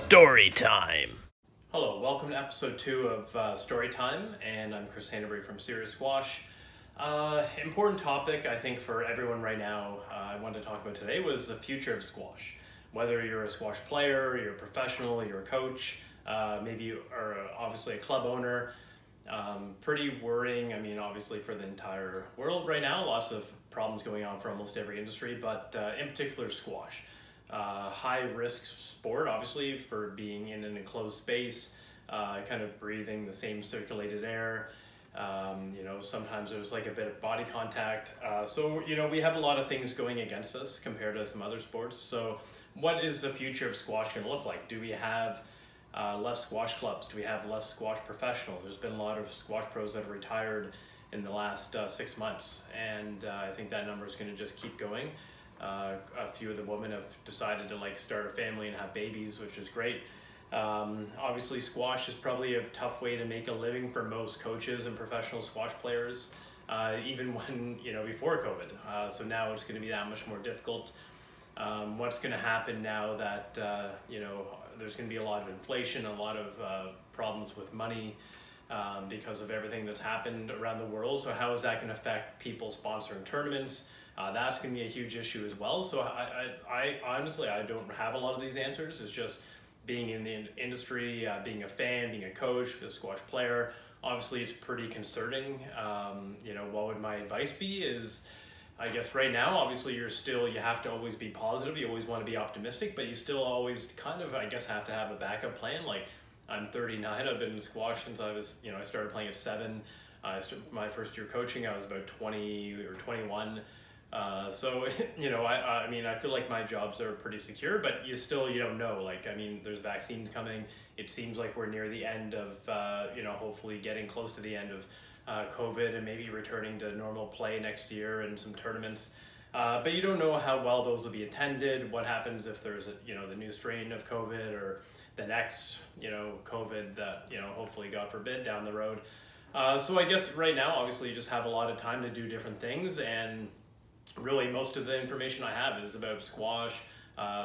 Story time. Hello, welcome to episode 2 of Story Time, and I'm Chris Hanbury from Serious Squash. Important topic, I think, for everyone right now I wanted to talk about today was the future of squash. Whether you're a squash player, you're a professional, you're a coach, maybe you are obviously a club owner. Pretty worrying, I mean, obviously for the entire world right now, lots of problems going on for almost every industry, but in particular squash. High risk sport, obviously, for being in an enclosed space, kind of breathing the same circulated air. Sometimes there's like a bit of body contact. So we have a lot of things going against us compared to some other sports. So what is the future of squash going to look like? Do we have less squash clubs? Do we have less squash professionals? There's been a lot of squash pros that have retired in the last 6 months, and I think that number is going to just keep going. A few of the women have decided to start a family and have babies, which is great. Obviously squash is probably a tough way to make a living for most coaches and professional squash players, even when, before COVID. So now it's going to be that much more difficult. What's going to happen now that, there's going to be a lot of inflation, a lot of problems with money because of everything that's happened around the world. So how is that going to affect people sponsoring tournaments? That's going to be a huge issue as well. So I honestly, I don't have a lot of these answers. It's just being in the industry, being a fan, being a coach, a squash player. Obviously, it's pretty concerning. What would my advice be is, I guess right now, obviously you have to always be positive. You always want to be optimistic, but you still always kind of, I guess, have to have a backup plan. Like, I'm 39, I've been in squash since I was, I started playing at 7. My first year coaching, I was about 20 or 21. So, I feel like my jobs are pretty secure, but you don't know. There's vaccines coming. It seems like we're near the end of, hopefully getting close to the end of COVID and maybe returning to normal play next year and some tournaments. But you don't know how well those will be attended. What happens if there's the new strain of COVID or the next, COVID that, hopefully, God forbid, down the road. So I guess right now, obviously, you just have a lot of time to do different things, and really most of the information I have is about squash,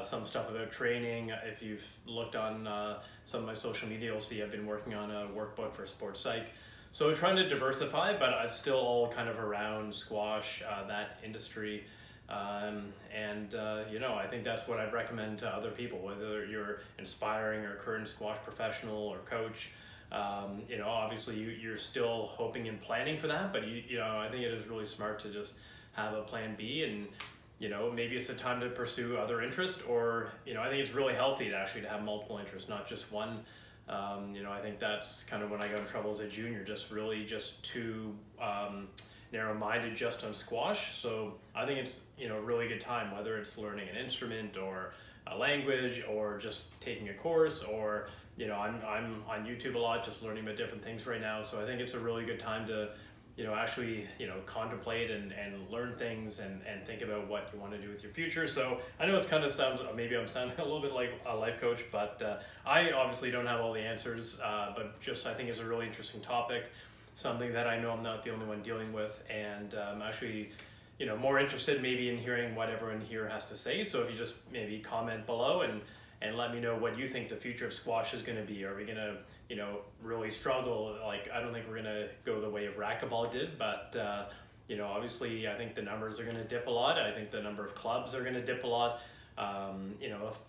some stuff about training. If you've looked on some of my social media, you'll see I've been working on a workbook for sports psych. So trying to diversify, but it's still all kind of around squash, that industry. I think that's what I'd recommend to other people, whether you're inspiring or current squash professional or coach. Obviously you're still hoping and planning for that, but I think it is really smart to just have a plan B, and maybe it's a time to pursue other interests, or I think it's really healthy to have multiple interests, not just one. I think that's kind of when I got in trouble as a junior, just too narrow-minded just on squash. So I think it's a really good time, whether it's learning an instrument or a language or just taking a course, or I'm on YouTube a lot, just learning about different things right now. So I think it's a really good time to contemplate and learn things and think about what you want to do with your future. So I know maybe I'm sounding a little bit like a life coach, but I obviously don't have all the answers, but just I think it's a really interesting topic, something that I know I'm not the only one dealing with, and I'm actually more interested maybe in hearing what everyone here has to say. So if you just maybe comment below and let me know what you think the future of squash is going to be. Are we going to really struggle? I don't think we're going to go the way of racquetball did, but obviously I think the numbers are going to dip a lot. I think the number of clubs are going to dip a lot.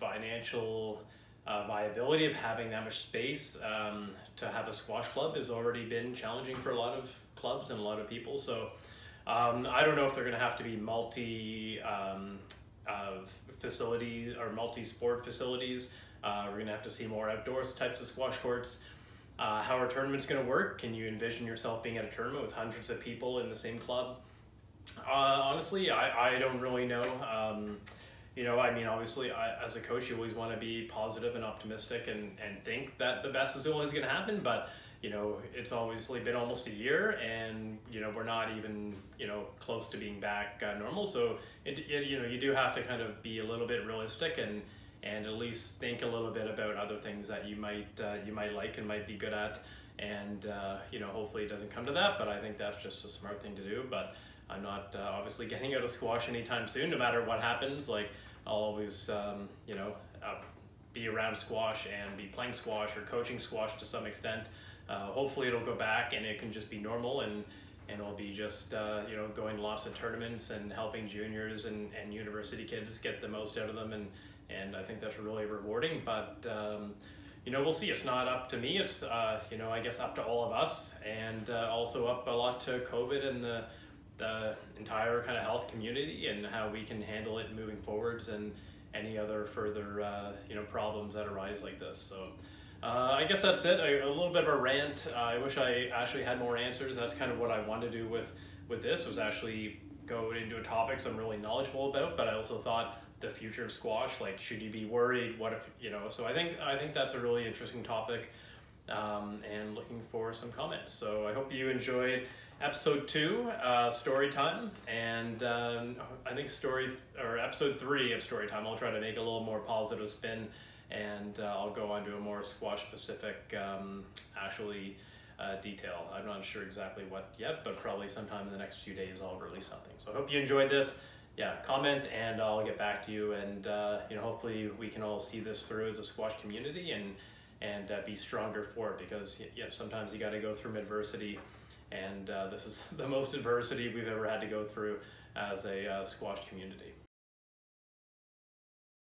Financial viability of having that much space to have a squash club has already been challenging for a lot of clubs and a lot of people. So I don't know if they're going to have to be facilities or multi-sport facilities. We're going to have to see more outdoors types of squash courts. How are tournaments going to work? Can you envision yourself being at a tournament with hundreds of people in the same club? Honestly, I don't really know. Obviously, as a coach, you always want to be positive and optimistic and think that the best is always going to happen. But, it's obviously been almost a year, and, we're not even, close to being back normal. So, you do have to kind of be a little bit realistic and at least think a little bit about other things that you might like and might be good at. And, hopefully it doesn't come to that, but I think that's just a smart thing to do. But I'm not obviously getting out of squash anytime soon, no matter what happens. I'll always, be around squash and be playing squash or coaching squash to some extent. Hopefully it'll go back and it can just be normal, and it'll be just going to lots of tournaments and helping juniors and university kids get the most out of them, and I think that's really rewarding. But we'll see. It's not up to me. It's I guess up to all of us, and also up a lot to COVID and the entire kind of health community and how we can handle it moving forwards, and any other further problems that arise like this. So I guess that's it. A little bit of a rant. I wish I actually had more answers. That's kind of what I wanted to do with this, was actually go into topics I'm really knowledgeable about, but I also thought the future of squash, like, should you be worried? What if, so I think that's a really interesting topic, and looking for some comments. So I hope you enjoyed episode 2, story time, and I think episode 3 of story time, I'll try to make a little more positive spin, and I'll go on to a more squash specific detail. I'm not sure exactly what yet, but probably sometime in the next few days I'll release something. So I hope you enjoyed this. Yeah, comment and I'll get back to you, and hopefully we can all see this through as a squash community and be stronger for it, because sometimes you got to go through adversity, and this is the most adversity we've ever had to go through as a squash community.